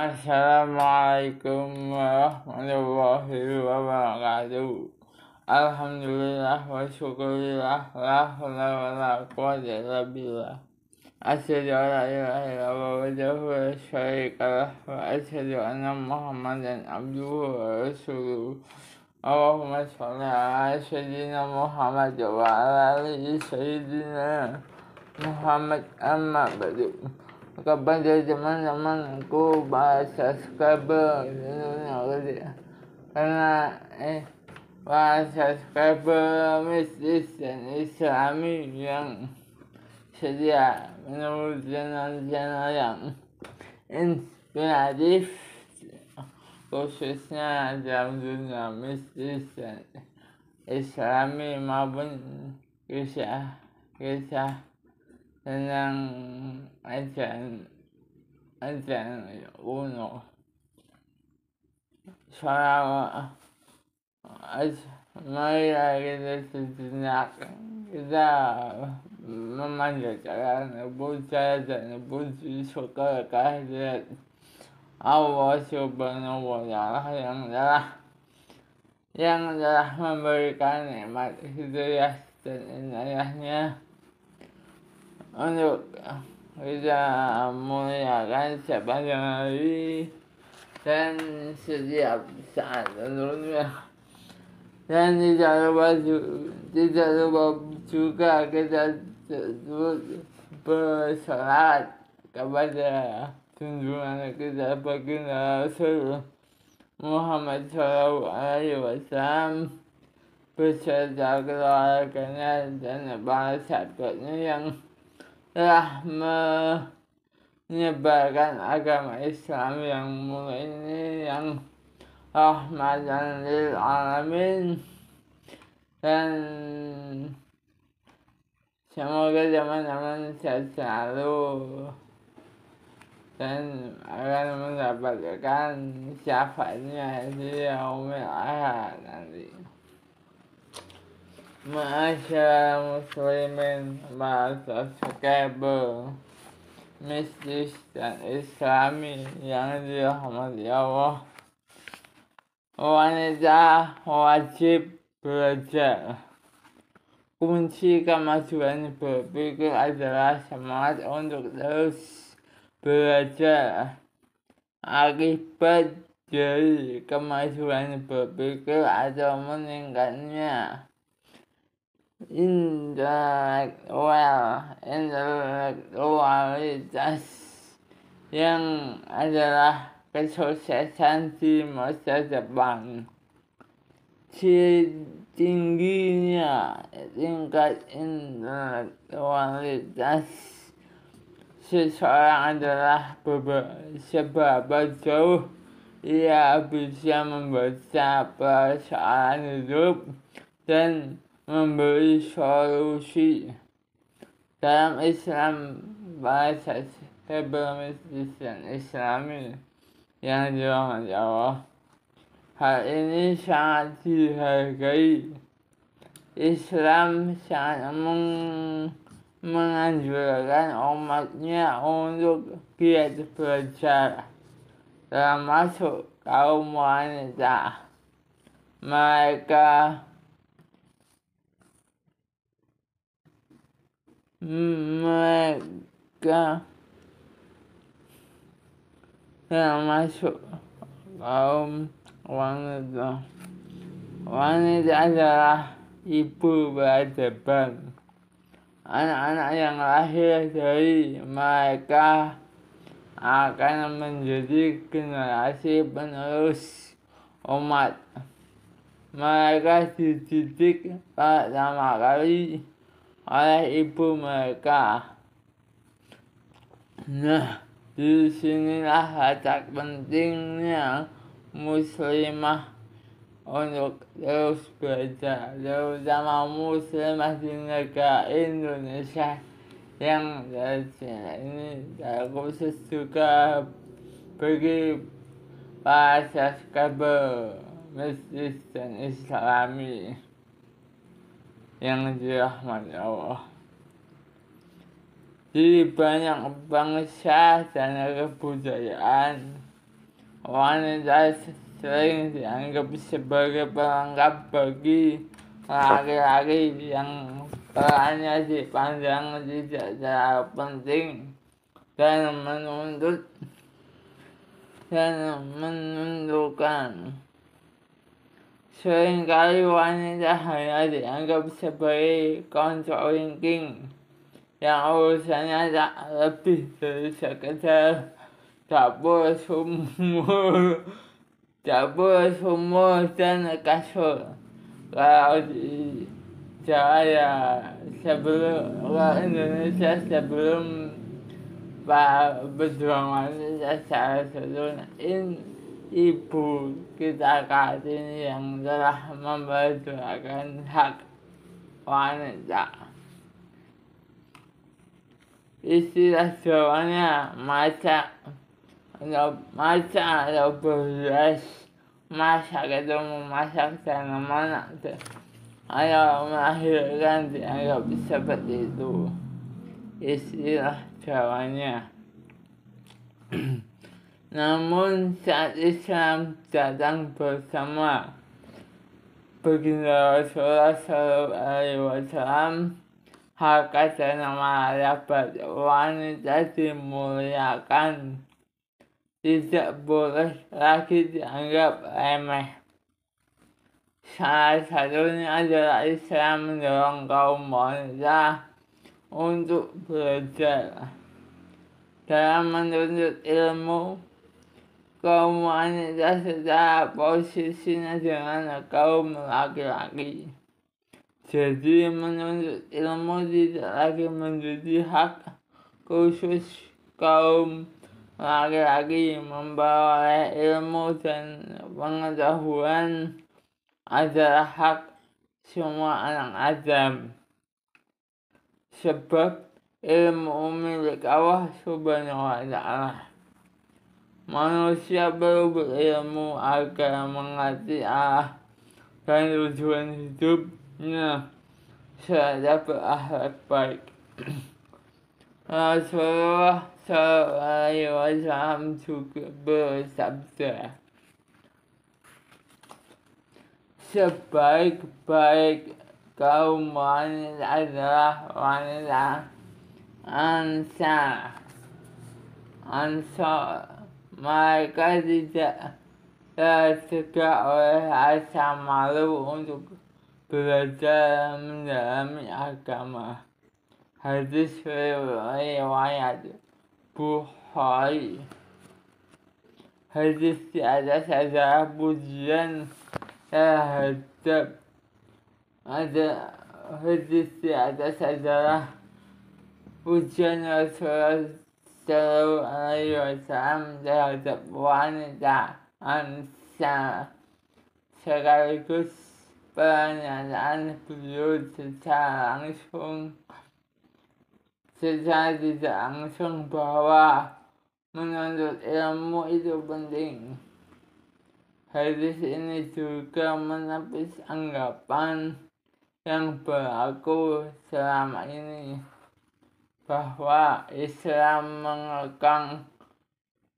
Assalamualaikum warahmatullahi wabarakatuh. Alhamdulillah wa syukurillah la haula wa la quwwata illa billah. Asyhadu an la ilaha illallah wahdahu la syarika lah wa asyhadu anna Muhammadan abduhu wa rasuluh. Allahumma shalli ala sayyidina Muhammad wa ala ali sayyidina Muhammad amma ba'du. Kepada teman-temanku bahasa subscriber karena bahasa subscriber mistis dan islami yang sedia menurut channel-channel yang inspiratif khususnya dalam dunia mistis dan islami maupun kisah tentang ajaran kuno. Marilah kita sejenak kita memanjatkan puja dan puji syukur kehadirat Allah Subhanahu wa Ta'ala yang telah memberikan nikmat hidayah dan inayahnya untuk kita muliakan sepanjang hari dan setiap saat tentunya. Dan tidak lupa juga kita terus bersolat kepada junjungan kita baginda Rasul Muhammad SAW beserta keluarganya dan para sahabatnya yang telah menyebarkan agama Islam yang mulia ini, yang rahmatan lil alamin, dan semoga teman-teman sehat selalu dan akan mendapatkan syafaatnya di yaumil akhir nanti. Masyaallah muslimin, bahasa subscriber mistis dan islami yang dirahmati Allah. Wanita wajib belajar. Kunci kemajuan berpikir adalah semangat untuk terus belajar. Akibat dari kemajuan berpikir atau meningkatnya intelektualitas yang adalah kesuksesan di masa depan. Tingginya tingkat intelektualitas seseorang adalah seberapa jauh ia bisa membaca persoalan hidup dan memberi solusi. Dalam Islam, bahasa mistis dan islami yang dirahmati Allah, hal ini sangat dihargai. Islam sangat menganjurkan umatnya untuk giat belajar, termasuk kaum wanita. Mereka termasuk kaum wanita. Wanita adalah ibu peradaban. Anak-anak yang lahir dari mereka akan menjadi generasi penerus umat. Mereka dididik pertama kali oleh ibu mereka. Nah, disinilah letak pentingnya muslimah untuk terus belajar, terutama muslimah di negara Indonesia yang tercinta ini, khusus juga bagi para subscriber mistis dan islami yang dirahmati Allah. Di banyak bangsa dan kebudayaan wanita sering dianggap sebagai pelengkap bagi laki-laki yang perannya dipandang tidak terlalu penting dan menentukan. Seringkali wanita hanya dianggap sebagai controlling king yang urusannya tak lebih dari sekedar dapur, sumur dan kasur. Kalau di Jawa ya Indonesia sebelum berjuang wanita salah satunya ibu kita Kartini yang telah memperjuangkan hak wanita. Istilah Jawanya masak atau beras, masak itu memasak tanaman atau melahirkan dianggap seperti itu istilah Jawanya. Namun saat Islam datang bersama baginda Rasulullah SAW, hak dan martabat wanita dimuliakan, tidak boleh lagi dianggap remeh. Salah satunya adalah Islam mendorong kaum wanita untuk belajar. Dalam menuntut ilmu, kaum wanita secara posisinya dengan kaum laki-laki. Jadi menuntut ilmu tidak lagi menjadi hak khusus kaum laki-laki. Memperoleh ilmu dan pengetahuan adalah hak semua anak Adam. Sebab ilmu milik Allah Subhanahu wa Ta'ala. Manusia perlu berilmu agar mengerti arah dan tujuan hidupnya serta berakhlak baik. Rasulullah SAW juga bersabda, sebaik-baik kaum wanita adalah wanita Ansar. Mereka tidak tercegah oleh rasa malu untuk belajar mendalami agama. Hadis riwayat Bukhari. Hadis di atas adalah pujian terhadap pujian Rasulullah SAW terhadap wanita Ansar, sekaligus pernyataan beliau secara tidak langsung bahwa menuntut ilmu itu penting. Hadis ini juga menepis anggapan yang berlaku selama ini bahwa Islam mengekang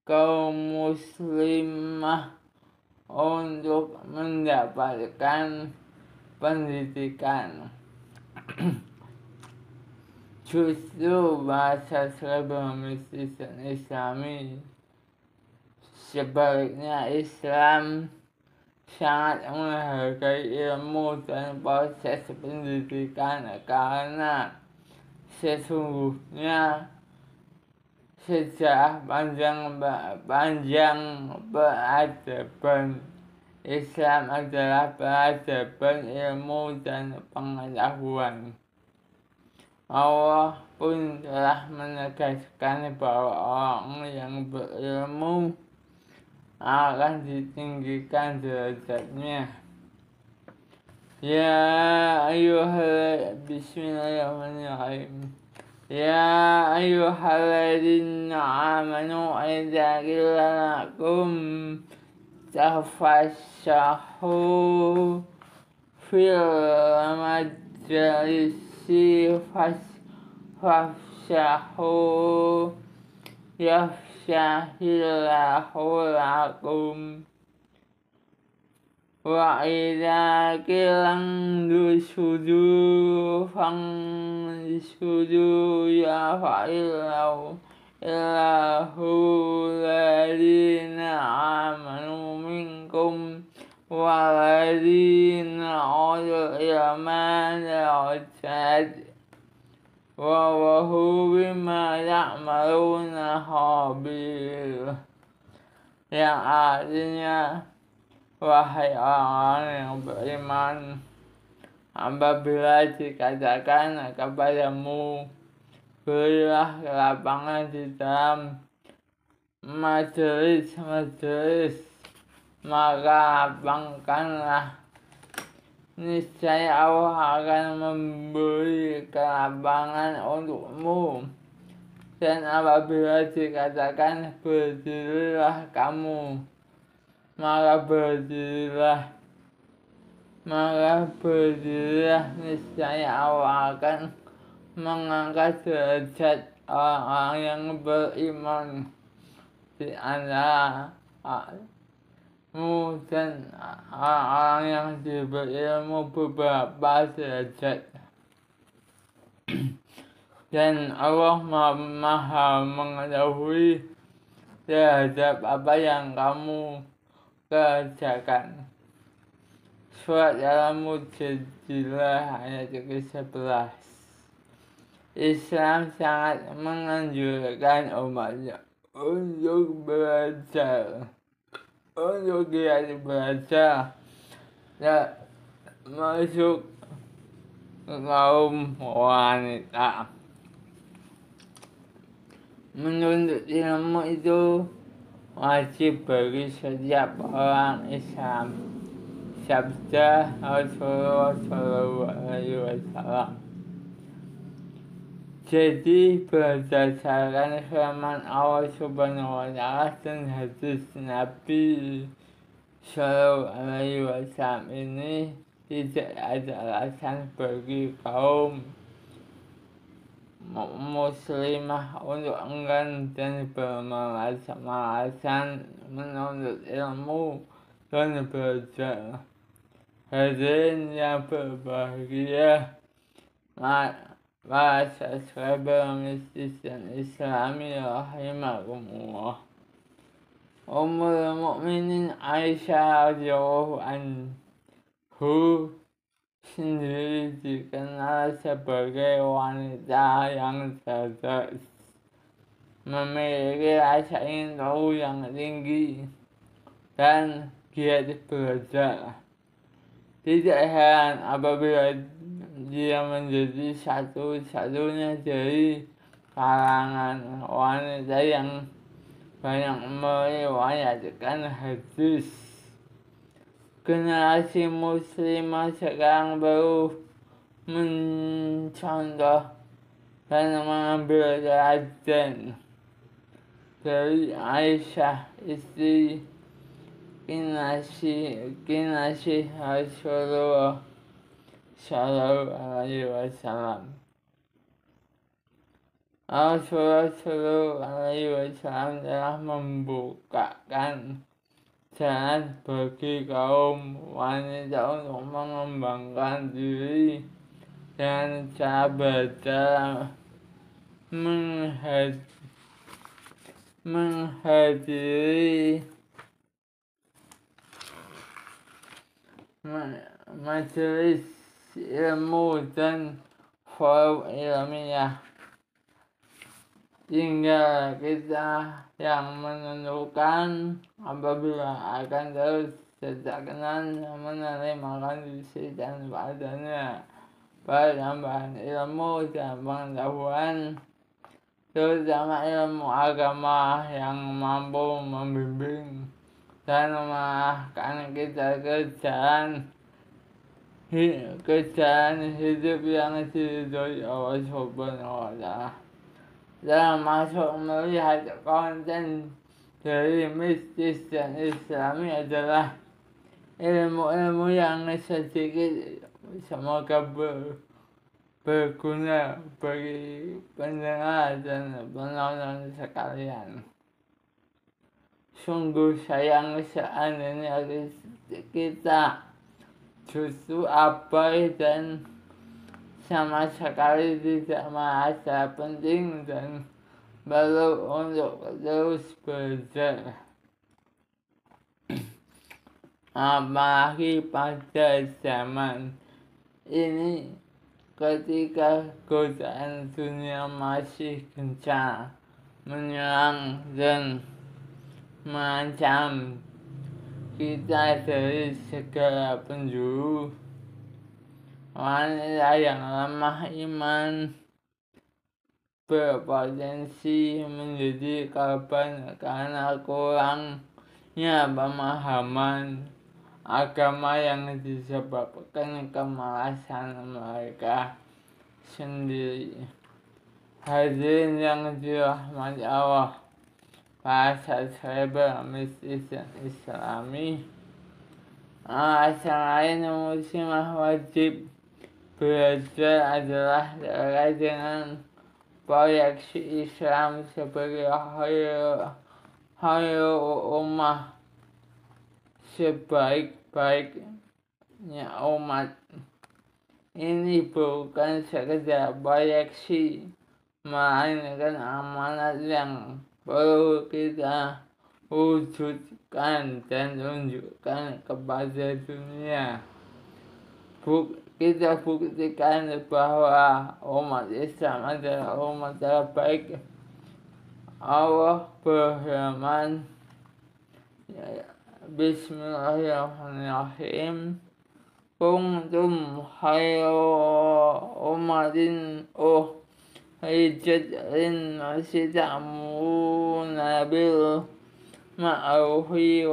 kaum muslimah untuk mendapatkan pendidikan. Justru bahasa Islamistis dan Islami sebaliknya, Islam sangat menghargai ilmu dan proses pendidikan karena sesungguhnya sejarah panjang peradaban Islam adalah peradaban ilmu dan pengetahuan. Allah pun telah menegaskan bahwa orang yang berilmu akan ditinggikan derajatnya. Bismillahirrahmanirrahim. Ya ayyuhalladzina amanu idza qila lakum tafassahu fil majalisi fafsahu yusahhillahu lakum wa idza qilam dusudu fangsudu ya fa'illahu illahu ladina amanu minkum waladina utul ilma darajat wallahu bima ya'maluna khabir, yang artinya, wahai orang yang beriman, apabila dikatakan kepadamu, berilah lapangan di dalam majelis-majelis, maka lapangkanlah. Niscaya Allah akan memberi kelapangan untukmu. Dan apabila dikatakan berdirilah kamu, maka berdirilah. Niscaya Allah akan mengangkat derajat orang-orang yang beriman di antara dan orang-orang yang diberi ilmu beberapa derajat. Dan Allah Maha mengetahui terhadap apa yang kamu kerjakan. Surat Al-Mujadilah ayat ke-11. Islam sangat menganjurkan umatnya untuk belajar, untuk giat belajar dan masuk kaum wanita. Menuntut ilmu itu wajib bagi setiap orang Islam. Sabda Rasulullah SAW. Jadi berdasarkan firman Allah Subhanahu wa Ta'ala dan hadis Nabi SAW ini, tidak ada alasan bagi kaum muslimah untuk enggan dan bermalas-malasan menuntut ilmu dan belajar. Hadirin yang berbahagia, para subscriber Mistis dan Islami rahimakumullah. Ummul Mukminin Aisyah radhiyallahu anhu sendiri dikenal sebagai wanita yang cerdas, memiliki rasa ingin tahu yang tinggi, dan giat belajar. Tidak heran apabila dia menjadi satu-satunya dari kalangan wanita yang banyak meriwayatkan hadis. Generasi muslimah sekarang baru mencontoh dan mengambil teladan dari Aisyah, istri kinasih Rasulullah Sallallahu Alaihi Wasallam. Rasulullah Sallallahu Alaihi Wasallam telah membukakan jalan bagi kaum wanita untuk mengembangkan diri dengan cara belajar, menghadiri majelis ilmu dan forum ilmiah, hingga kita yang menentukan apabila akan terus stagnan menerima kondisi dan padanya penambahan ilmu dan pengetahuan, terutama ilmu agama yang mampu membimbing dan mengarahkan kita ke jalan hidup yang diridhoi Allah Subhanahu wa Ta'ala. Termasuk melihat konten dari mistis dan Islami adalah ilmu-ilmu yang sedikit semoga berguna bagi pendengar dan penonton sekalian. sungguh sayang seandainya kita justru abai dan sama sekali tidak merasa penting dan baru untuk terus belajar. Apalagi pada zaman ini ketika godaan dunia masih gencar menyerang dan mengancam kita dari segala penjuru. Wanita yang lemah iman berpotensi menjadi korban karena kurangnya pemahaman agama yang disebabkan kemalasan mereka sendiri. Hadirin yang dirahmati Allah, bahasa cyber mistis dan Islami, alasan lain muslimah wajib belajar adalah terkait dengan proyeksi Islam sebagai khairul ummah, sebaik-baiknya umat. Ini bukan sekedar proyeksi, melainkan amanat yang perlu kita wujudkan dan tunjukkan kepada dunia. Kita buktikan bahwa umat Islam adalah umat terbaik. Allah berfirman, Bismillahirrahmanirrahim, kuntum khairu ummatin ukhrijat lin-nasi ta'muruna bil ma'rufi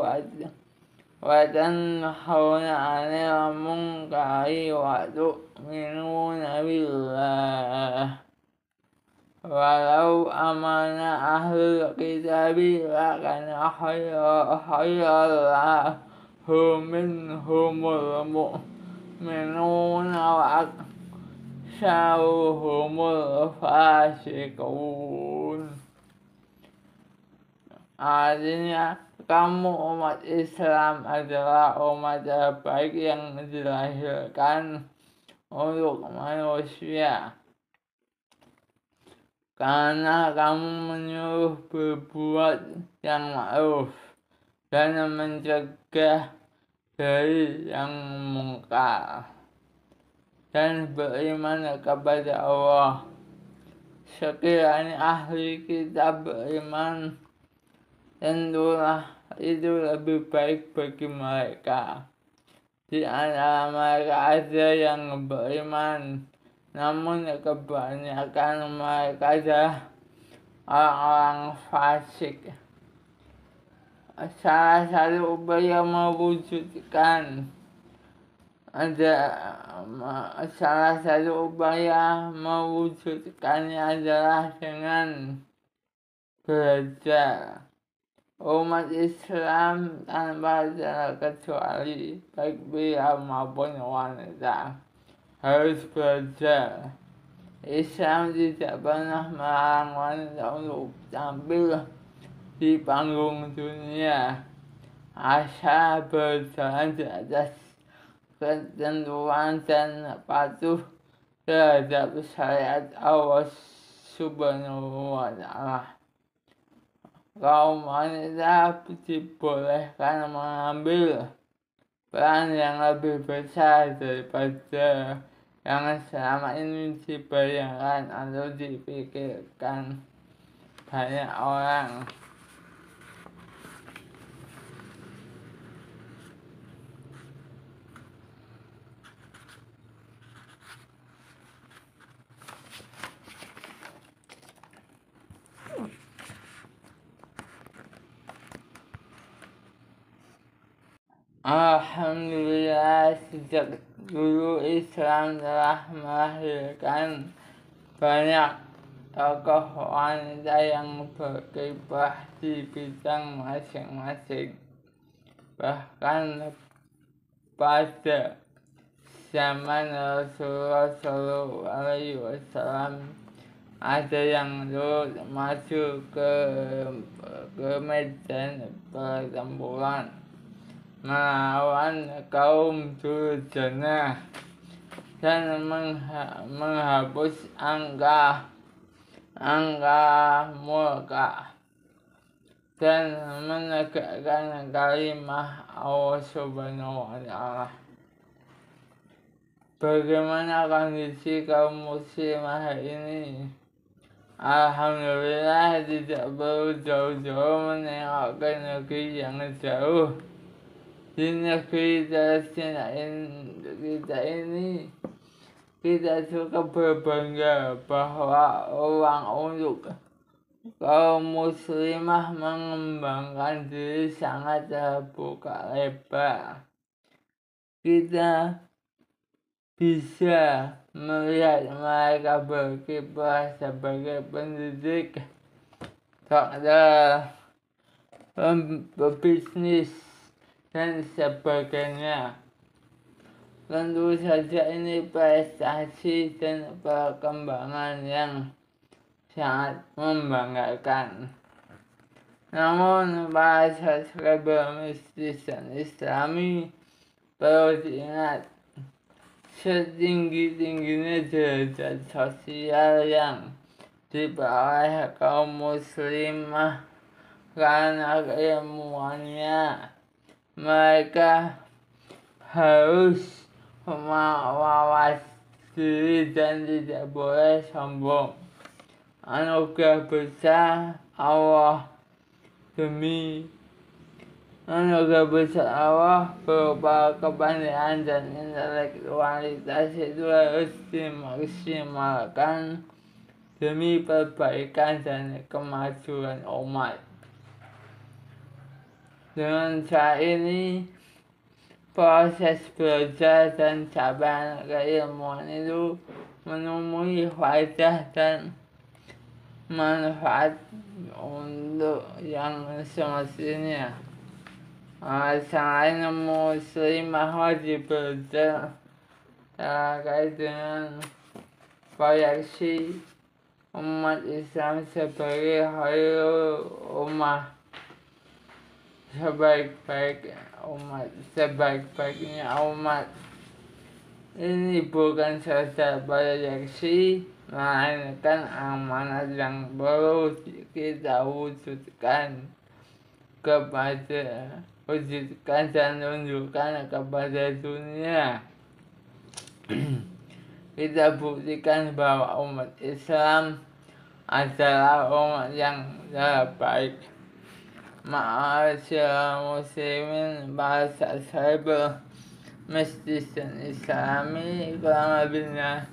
wa tanhauna 'anil munkari wa tu'minuna billah. Walau amana ahlul kitabi lakana khairan lahum minhumul mu'minuna wa aktsaruhumul fasiqun. Artinya, kamu umat Islam adalah umat terbaik yang dilahirkan untuk manusia, karena kamu menyuruh berbuat yang ma'ruf dan mencegah dari yang mungkar, dan beriman kepada Allah. Sekiranya ahli kitab beriman, tentulah itu lebih baik bagi mereka. Di antara mereka ada yang beriman, namun kebanyakan mereka adalah orang-orang fasik. Salah satu upaya mewujudkannya adalah dengan belajar. Umat Islam tanpa terkecuali, baik pria maupun wanita, harus belajar. Islam tidak pernah melarang wanita untuk tampil di panggung dunia, asal berjalan di atas ketentuan dan patuh terhadap syariat Allah Subhanahu wa Ta'ala. Kaum wanita dibolehkan mengambil peran yang lebih besar daripada yang selama ini dibayangkan atau dipikirkan banyak orang. Alhamdulillah, sejak dulu Islam telah melahirkan banyak tokoh wanita yang berkiprah di bidang masing-masing. Bahkan pada zaman Rasulullah SAW, ada yang terus maju ke medan pertempuran melawan kaum durjana dan menghapus angka murka dan menegakkan kalimat Allah Subhanahu wa Ta'ala. Bagaimana kondisi kaum muslimah ini? Alhamdulillah tidak perlu jauh-jauh menengok ke negeri yang jauh. Di negeri Palestina kita ini, kita cukup berbangga bahwa ruang untuk kaum muslimah mengembangkan diri sangat terbuka lebar. Kita bisa melihat mereka berkiprah sebagai pendidik, dokter, pebisnis, dan sebagainya. Tentu saja ini prestasi dan perkembangan yang sangat membanggakan. Namun para subscriber Mistis Islami perlu diingat, setinggi-tingginya derajat sosial yang diperoleh kaum muslimah karena keilmuannya, mereka harus mawas diri dan tidak boleh sombong. Anugerah besar Allah berupa kepandaian dan intelektualitas itu harus dimaksimalkan demi perbaikan dan kemajuan umat. Dengan cara ini, proses belajar dan capaian keilmuan itu menemui faedah dan manfaat untuk yang semestinya. Selain muslimah wajib belajar terkait dengan proyeksi umat Islam sebagai khairul ummah, sebaik-baiknya umat. Ini bukan saja proyeksi, melainkan amanat yang perlu kita wujudkan dan tunjukkan kepada dunia. Kita buktikan bahwa umat Islam adalah umat yang terbaik. Ma'asyiral muslimin, para subscriber Mistis Islami, kurang lebihnya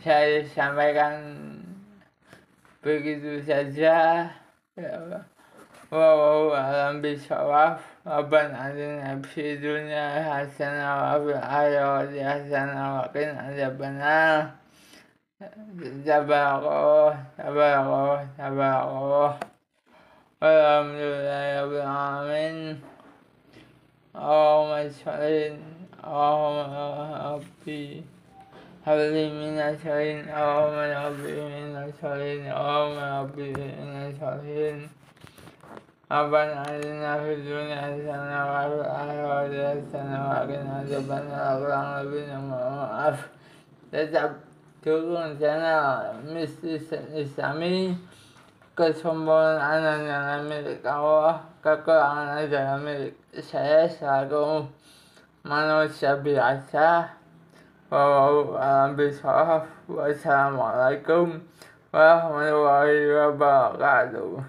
saya sampaikan begitu saja. Wallahu a'lam bishawab. Rabbana atina fid dunya hasanah wa fil akhirati hasanah wa qina adzabannar. Tabarakallah. Alhamdulillahirabbil alamin. Allahumma sholli Rabbi habli minas syai'in. Allahumma rabbi minas syai'in. Allahumma rabbi minas syai'in. Rabbana atina fid dunya hasanah wa fil akhirati hasanah wa qina adzabannar. Kurang lebihnya maaf. Tetap dukung channel Mistis Islami. Kesombongan adalah milik Allah, kekurangan adalah milik saya selaku manusia biasa. Wallahu a'lam bishawab. Wassalamualaikum warahmatullahi wabarakatuh.